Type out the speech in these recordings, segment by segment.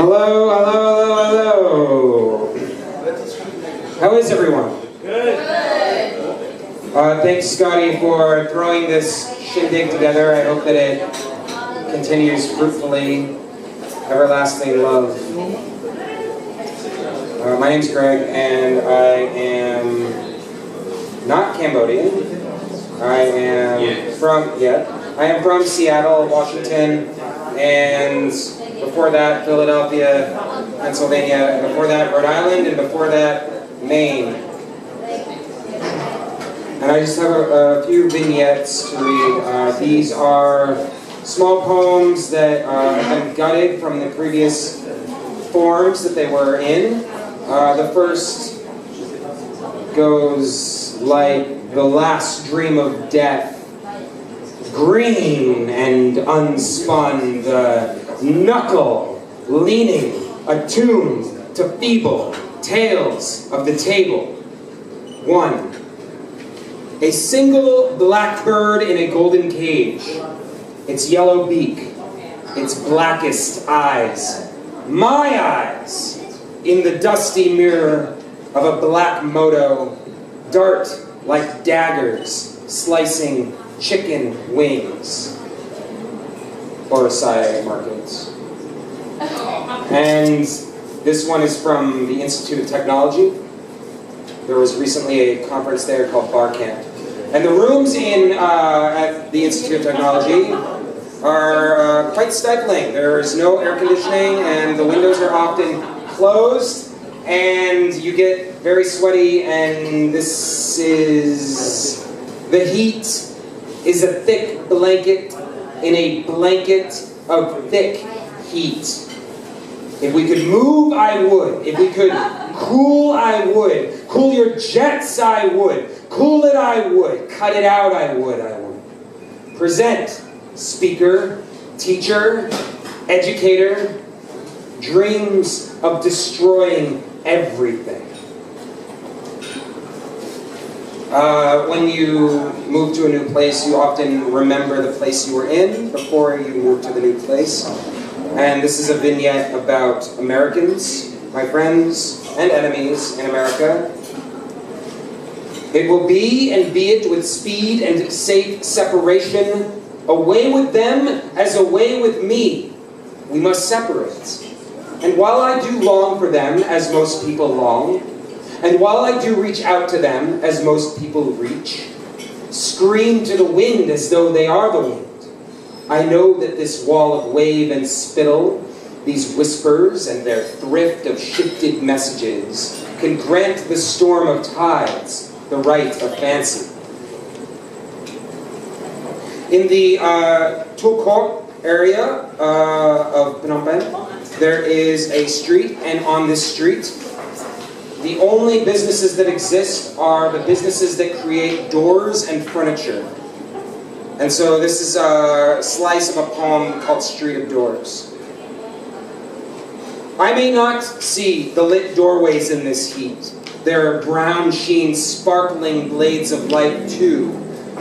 Hello, hello, hello, hello. How is everyone? Good. Thanks, Scotty, for throwing this shindig together. I hope that it continues fruitfully. Everlasting love. My name's Greg, and I am not Cambodian. I am from Seattle, Washington, and before that, Philadelphia, Pennsylvania, and before that, Rhode Island, and before that, Maine. And I just have a few vignettes to read. These are small poems that have been gutted from the previous forms that they were in. The first goes like the last dream of death, green and unspun, the knuckle leaning, attuned to feeble tales of the table. 1. A single blackbird in a golden cage, its yellow beak, its blackest eyes, my eyes, in the dusty mirror of a black moto, dart like daggers, slicing chicken wings, or Orosai markets. And this one is from the Institute of Technology. There was recently a conference there called Bar Camp. And the rooms at the Institute of Technology are quite stifling. There's no air conditioning, and the windows are often closed, and you get very sweaty, and this is... the heat is a thick blanket in a blanket of thick heat. If we could move, I would. If we could cool, I would. Cool your jets, I would. Cool it, I would. Cut it out, I would. Present, speaker, teacher, educator, dreams of destroying everything. When you move to a new place, you often remember the place you were in before you move to the new place. And this is a vignette about Americans, my friends and enemies in America. It will be and be it with speed and safe separation, away with them as away with me. We must separate. And while I do long for them, as most people long, and while I do reach out to them, as most people reach, scream to the wind as though they are the wind, I know that this wall of wave and spittle, these whispers and their thrift of shifted messages, can grant the storm of tides the right of fancy. In the Tulkok area of Phnom Penh, there is a street, and on this street, the only businesses that exist are the businesses that create doors and furniture. And so this is a slice of a poem called Street of Doors. I may not see the lit doorways in this heat. Their brown sheen sparkling blades of light too.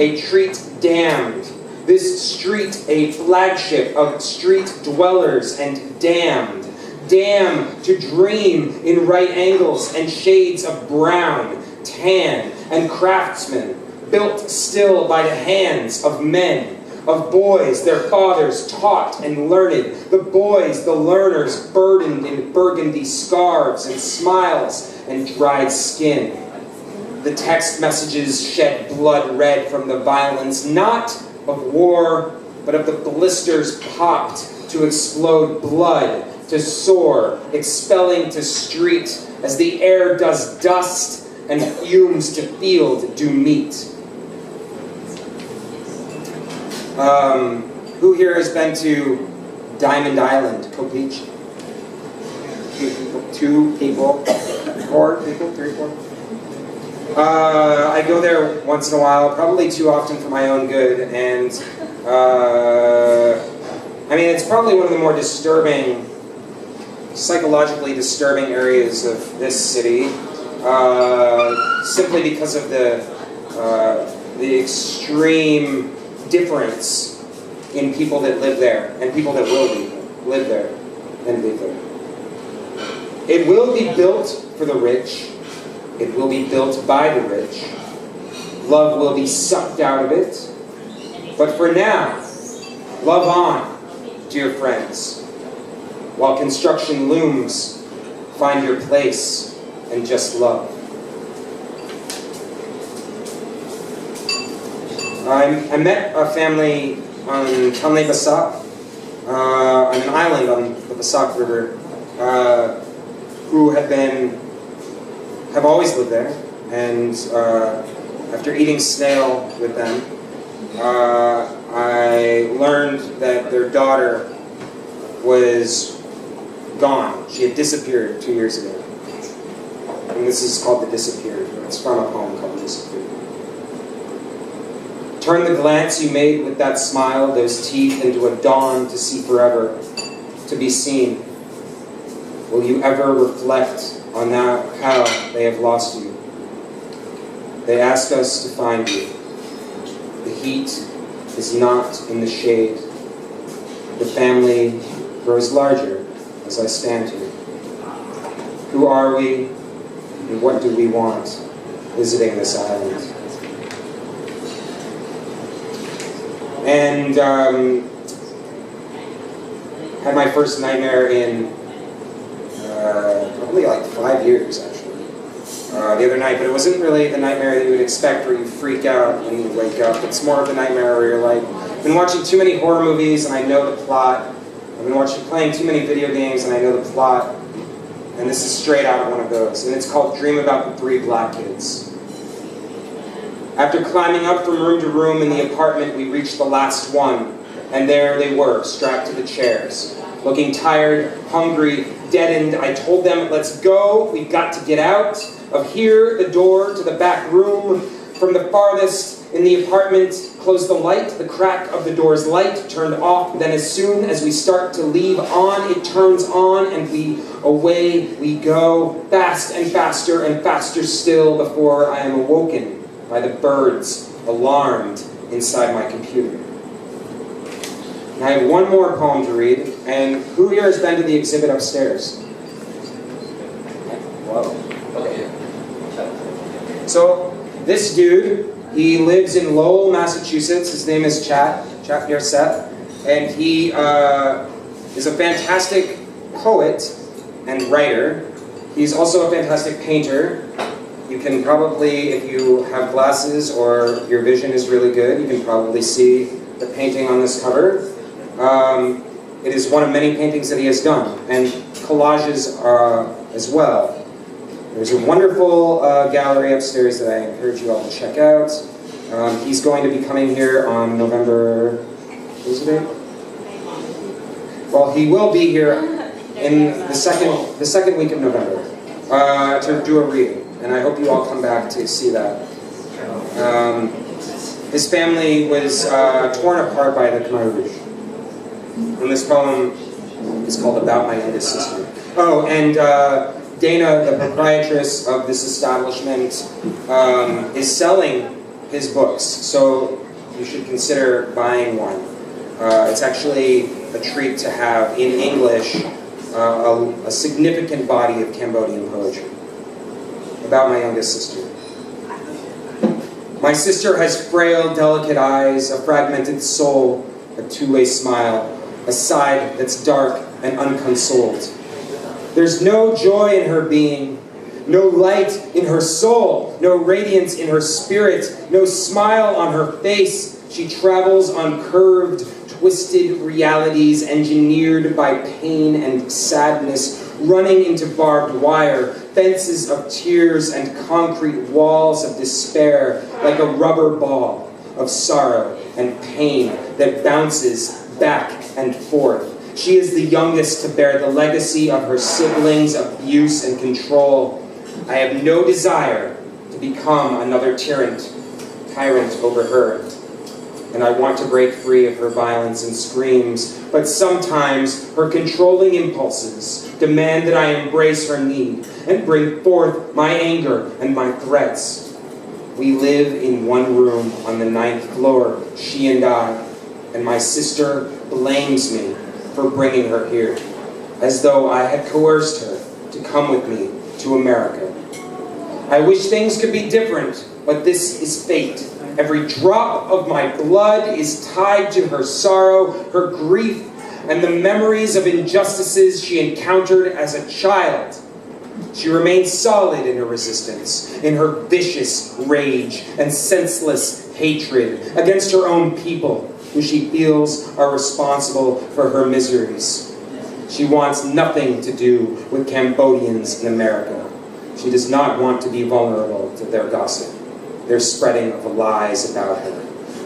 A treat damned. This street a flagship of street dwellers and damned. Damned to dream in right angles and shades of brown, tan, and craftsmen, built still by the hands of men, of boys their fathers taught and learned, the boys, the learners, burdened in burgundy scarves and smiles and dried skin. The text messages shed blood red from the violence, not of war, but of the blisters popped to explode blood, to soar, expelling to street, as the air does dust and fumes to field do meet. Who here has been to Diamond Island, Copeach? 2 people, 4 people, 3, 4? I go there once in a while, probably too often for my own good, and I mean, it's probably one of the more disturbing, psychologically disturbing areas of this city, simply because of the extreme difference in people that live there and people that will live there and live there. It will be built for the rich. It will be built by the rich. Love will be sucked out of it. But for now, love on, dear friends. While construction looms, find your place and just love. I met a family on Tonle Basak, on an island on the Basak River, who have always lived there, and after eating snail with them, I learned that their daughter was gone. She had disappeared 2 years ago. And this is called The Disappeared. It's from a poem called Disappeared. Turn the glance you made with that smile, those teeth, into a dawn to see forever, to be seen. Will you ever reflect on that, how they have lost you? They ask us to find you. The heat is not in the shade. The family grows larger as I stand here. Who are we, and what do we want visiting this island? And had my first nightmare in probably like 5 years, actually. The other night, but it wasn't really the nightmare that you would expect where you freak out when you wake up. It's more of the nightmare where you're like, I've been watching too many horror movies and I know the plot. I've been playing too many video games and I know the plot. And this is straight out of one of those. And it's called Dream About the Three Black Kids. After climbing up from room to room in the apartment, we reached the last one. And there they were, strapped to the chairs. Looking tired, hungry, deadened, I told them, let's go, we've got to get out of here, the door to the back room. From the farthest in the apartment, close the light, the crack of the door's light turned off. Then as soon as we start to leave on, it turns on and away we go, fast and faster still before I am awoken by the birds alarmed inside my computer. And I have one more poem to read, and who here has been to the exhibit upstairs? Whoa. Okay. So, this dude, he lives in Lowell, Massachusetts. His name is Chat Yerseth, and he is a fantastic poet and writer. He's also a fantastic painter. You can probably, if you have glasses or your vision is really good, you can probably see the painting on this cover. It is one of many paintings that he has done, and collages as well. There's a wonderful gallery upstairs that I encourage you all to check out. He's going to be coming here on November, what is the date? Well, he will be here in the second week of November to do a reading, and I hope you all come back to see that. His family was torn apart by the Khmer Rouge. And this poem is called About My Youngest Sister. Oh, and Dana, the proprietress of this establishment, is selling his books, so you should consider buying one. It's actually a treat to have, in English, a significant body of Cambodian poetry. About my youngest sister. My sister has frail, delicate eyes, a fragmented soul, a two-way smile, a side that's dark and unconsoled. There's no joy in her being, no light in her soul, no radiance in her spirit, no smile on her face. She travels on curved, twisted realities engineered by pain and sadness, running into barbed wire, fences of tears and concrete walls of despair, like a rubber ball of sorrow and pain that bounces back and forth. She is the youngest to bear the legacy of her siblings' abuse and control. I have no desire to become another tyrant over her. And I want to break free of her violence and screams, but sometimes her controlling impulses demand that I embrace her need and bring forth my anger and my threats. We live in one room on the 9th floor, she and I, and my sister blames me for bringing her here, as though I had coerced her to come with me to America. I wish things could be different, but this is fate. Every drop of my blood is tied to her sorrow, her grief, and the memories of injustices she encountered as a child. She remains solid in her resistance, in her vicious rage and senseless hatred against her own people, who she feels are responsible for her miseries. She wants nothing to do with Cambodians in America. She does not want to be vulnerable to their gossip, their spreading of lies about her.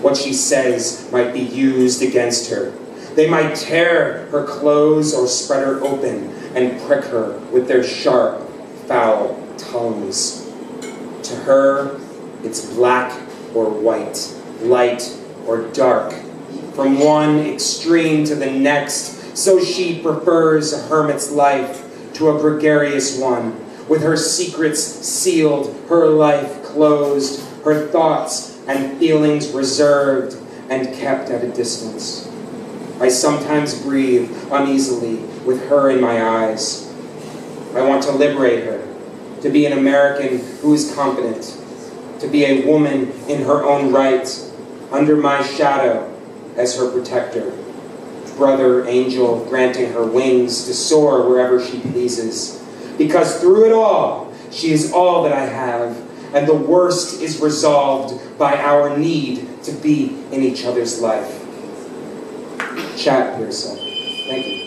What she says might be used against her. They might tear her clothes or spread her open and prick her with their sharp, foul tongues. To her, it's black or white, light or dark, from one extreme to the next, so she prefers a hermit's life to a gregarious one, with her secrets sealed, her life closed, her thoughts and feelings reserved and kept at a distance. I sometimes breathe uneasily with her in my eyes. I want to liberate her, to be an American who is confident, to be a woman in her own right, under my shadow as her protector. Brother angel granting her wings to soar wherever she pleases. Because through it all, she is all that I have, and the worst is resolved by our need to be in each other's life. Chat yourself. Thank you.